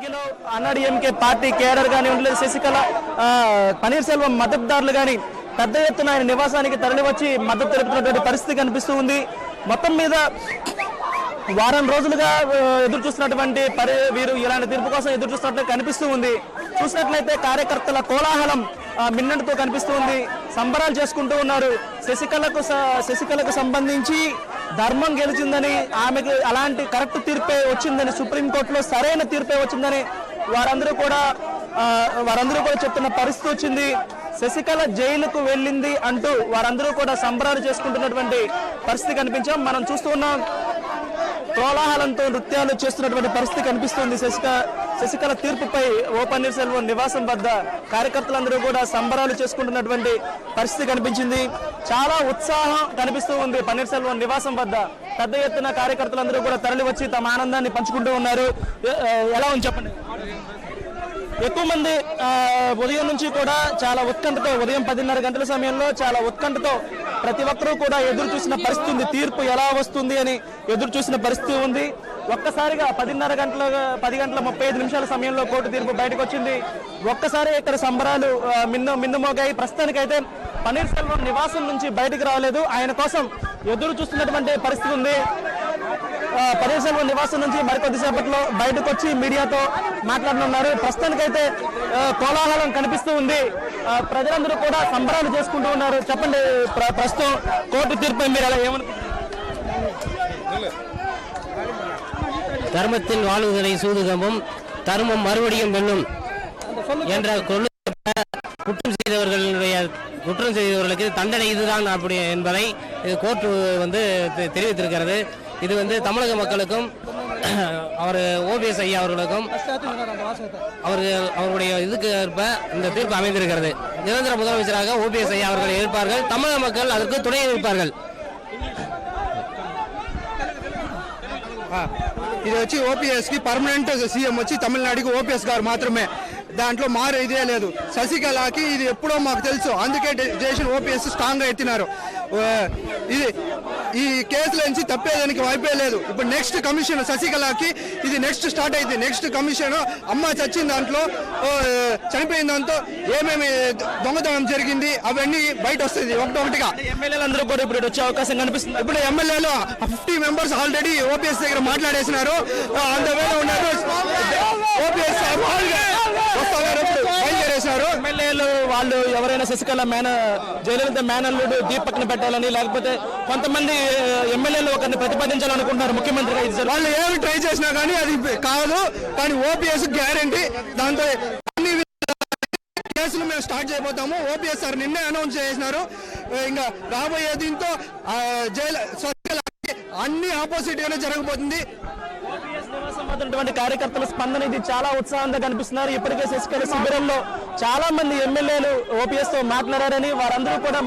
కల్బుర్గిలో AIADMK party cadre గాని ఉండలేదు శశికళ పన్నీర్ సెల్వం మద్దతుదారులు గాని పెద్ద ఎత్తున ఆయన నివాసానికి తరలివచ్చి మద్దతు తెలుపుతున్నటువంటి పరిస్థితి కనిపిస్తూ ఉంది. మొత్తం మీద వారం రోజులుగా ఎదురు చూస్తున్నటువంటి వీరు ఇలాంటి తీర్పు కోసం ఎదురు చూస్తున్నట్లు కనిపిస్తూ ఉంది. చూసినట్లయితే కార్యకర్తల కోలాహలం మిన్నట్టుతో కనిపిస్తూ ఉంది. సంబరాలు చేసుకుంటూ ఉన్నారు. శశికళకు సంబంధించి ధర్మం గెలిచిందని, ఆమెకు అలాంటి కరెక్ట్ తీర్పే వచ్చిందని, సుప్రీంకోర్టులో సరైన తీర్పే వచ్చిందని వారందరూ కూడా చెప్తున్న పరిస్థితి వచ్చింది. శశికళ జైలుకు వెళ్ళింది అంటూ వారందరూ కూడా సంబరాలు చేసుకుంటున్నటువంటి పరిస్థితి కనిపించాం. మనం చూస్తూ ఉన్నాం కోలాహలంతో నృత్యాలు చేస్తున్నటువంటి పరిస్థితి కనిపిస్తుంది. శశికళ తీర్పుపై ఓ పన్నీర్ సెల్వం నివాసం వద్ద కార్యకర్తలందరూ కూడా సంబరాలు చేసుకుంటున్నటువంటి పరిస్థితి కనిపించింది. చాలా ఉత్సాహం కనిపిస్తూ ఉంది. పన్నీర్ సెల్వం నివాసం వద్ద పెద్ద ఎత్తున కార్యకర్తలందరూ కూడా తరలి వచ్చి తమ ఆనందాన్ని పంచుకుంటూ ఉన్నారు. ఎలా ఉంది చెప్పండి? ఎక్కువ మంది ఉదయం నుంచి కూడా చాలా ఉత్కంఠతో, ఉదయం 10:30 గంటల సమయంలో చాలా ఉత్కంఠతో ప్రతి ఒక్కరూ కూడా ఎదురు చూసిన పరిస్థితి ఉంది. తీర్పు ఎలా వస్తుంది అని ఎదురు చూసిన పరిస్థితి ఉంది. ఒక్కసారిగా 10:35 సమయంలో కోర్టు తీర్పు బయటకు వచ్చింది. ఒక్కసారి ఇక్కడ సంబరాలు మిన్నుమోగాయి. ప్రస్తుతానికైతే పన్నీర్ సెల్వం నివాసం నుంచి బయటకు రాలేదు. ఆయన కోసం ఎదురు చూస్తున్నటువంటి పరిస్థితి ఉంది. పన్నీర్ సెల్వం నివాసం నుంచి మరికొద్దిసేపట్లో బయటకు వచ్చి మీడియాతో మాట్లాడనున్నారు. ప్రస్తుతానికైతే కోలాహలం కనిపిస్తూ ఉంది. ప్రజలందరూ కూడా సంబరాలు చేసుకుంటూ ఉన్నారు. చెప్పండి, ప్రస్తుతం కోర్టు తీర్పు మీరు ఎలా ఏమనుకుంటున్నారు? தர்மத்தின் வாழ்வுகளை சூதுகமும் தர்மம் மறுபடியும் வெல்லும் என்ற குற்றம் செய்தவர்களுக்கு தண்டனை இதுதான் அப்படி என்பதை இது கோர்ட்டு தெரிவித்திருக்கிறது. இது தமிழக மக்களுக்கும் அவர் ஓபிஎஸ் ஐயா அவர்களுக்கும் அவருடைய இதுக்கு ஏற்ப இந்த தீர்ப்பு அமைந்திருக்கிறது. நிரந்தர முதலமைச்சராக ஓபிஎஸ் ஐயா அவர்கள் இருப்பார்கள். தமிழக மக்கள் அதற்கு துணை இருப்பார்கள். ఇది వచ్చి ఓపీఎస్ కి పర్మనెంట్ సీఎం వచ్చి తమిళనాడుకి ఓపీఎస్ గారు మాత్రమే. దాంట్లో మారు ఇదే లేదు. శశికళకి ఇది ఎప్పుడో మాకు తెలుసు. అందుకే జేషన్ ఓపీఎస్ స్ట్రాంగ్ గా ఎత్తినారు. ఇది ఈ కేసుల నుంచి తప్పేదానికి వైపే లేదు. ఇప్పుడు నెక్స్ట్ కమిషన్ శశికళకి ఇది నెక్స్ట్ స్టార్ట్ అయింది. నెక్స్ట్ కమిషన్ అమ్మ చచ్చిన దాంట్లో, చనిపోయిన దాంతో ఏమేమి దొంగతనం జరిగింది అవన్నీ బయట వస్తుంది ఒకటిగా. ఎమ్మెల్యేలు అందరూ కూడా ఇప్పుడు వచ్చే అవకాశం కనిపిస్తుంది. ఇప్పుడు ఎమ్మెల్యేలు 50 మెంబర్స్ ఆల్రెడీ ఓపీఎస్ దగ్గర మాట్లాడేసినారు. అందువల్ల ఉన్నారు. ఓపీఎస్ బయలుదేరేశారు. ఎమ్మెల్యేలు వాళ్ళు ఎవరైనా శశికళ జయలలిత మేనల్లుడు దీపక్ని పెట్టాలని, లేకపోతే కొంతమంది ఎమ్మెల్యేలు ఒకరిని ప్రతిపాదించాలనుకుంటున్నారు ముఖ్యమంత్రిగా. వాళ్ళు ఏమి ట్రై చేసినా కానీ అది కాదు. కానీ ఓపీఎస్ గ్యారంటీ. దాంతో అన్ని కేసులు మేము స్టార్ట్ చేయబోతాము. ఓపీఎస్ సార్ నిన్నే అనౌన్స్ చేసినారు. ఇంకా రాబోయే దీంతో అన్ని ఆపోజిట్ గానే జరగబోతుంది. కార్యకర్తల స్పందన ఇది చాలా ఉత్సాహంగా కనిపిస్తున్నారు. ఇప్పటికే శశికళ శిబిరంలో చాలా మంది ఎమ్మెల్యేలు ఓపీఎస్ తో మాట్లాడారని వారందరూ కూడా